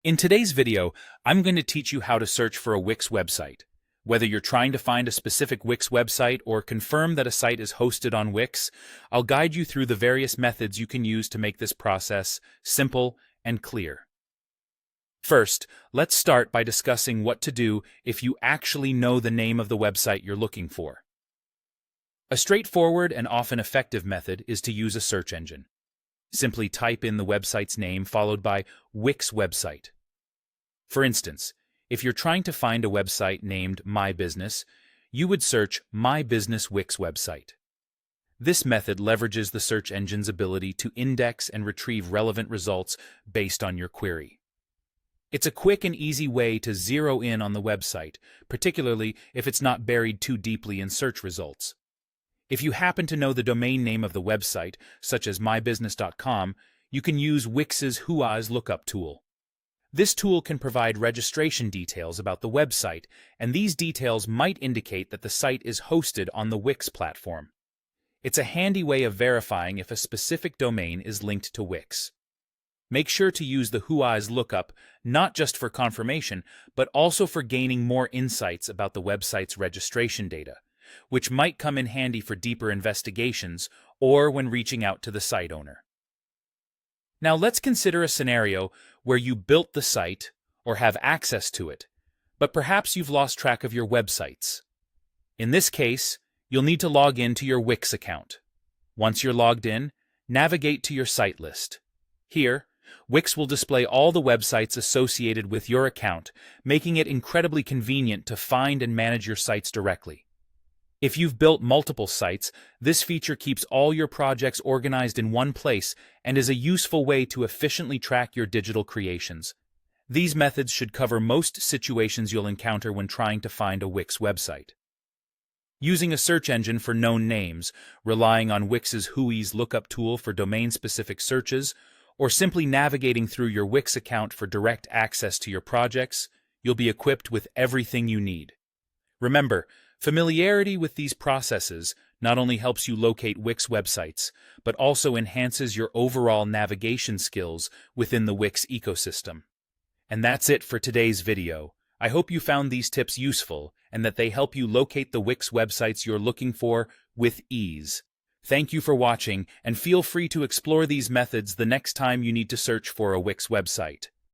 In today's video, I'm going to teach you how to search for a Wix website. Whether you're trying to find a specific Wix website or confirm that a site is hosted on Wix, I'll guide you through the various methods you can use to make this process simple and clear. First, let's start by discussing what to do if you actually know the name of the website you're looking for. A straightforward and often effective method is to use a search engine. Simply type in the website's name followed by Wix website. For instance, if you're trying to find a website named My Business, you would search My Business Wix website. This method leverages the search engine's ability to index and retrieve relevant results based on your query. It's a quick and easy way to zero in on the website, particularly if it's not buried too deeply in search results. If you happen to know the domain name of the website, such as mybusiness.com, you can use Wix's Whois lookup tool. This tool can provide registration details about the website, and these details might indicate that the site is hosted on the Wix platform. It's a handy way of verifying if a specific domain is linked to Wix. Make sure to use the Whois lookup not just for confirmation, but also for gaining more insights about the website's registration data, which might come in handy for deeper investigations or when reaching out to the site owner. Now let's consider a scenario where you built the site or have access to it, but perhaps you've lost track of your websites. In this case, you'll need to log in to your Wix account. Once you're logged in, navigate to your site list. Here, Wix will display all the websites associated with your account, making it incredibly convenient to find and manage your sites directly. If you've built multiple sites, this feature keeps all your projects organized in one place and is a useful way to efficiently track your digital creations. These methods should cover most situations you'll encounter when trying to find a Wix website. Using a search engine for known names, relying on Wix's Whois lookup tool for domain-specific searches, or simply navigating through your Wix account for direct access to your projects, you'll be equipped with everything you need. Remember, familiarity with these processes not only helps you locate Wix websites, but also enhances your overall navigation skills within the Wix ecosystem. And that's it for today's video. I hope you found these tips useful and that they help you locate the Wix websites you're looking for with ease. Thank you for watching, and feel free to explore these methods the next time you need to search for a Wix website.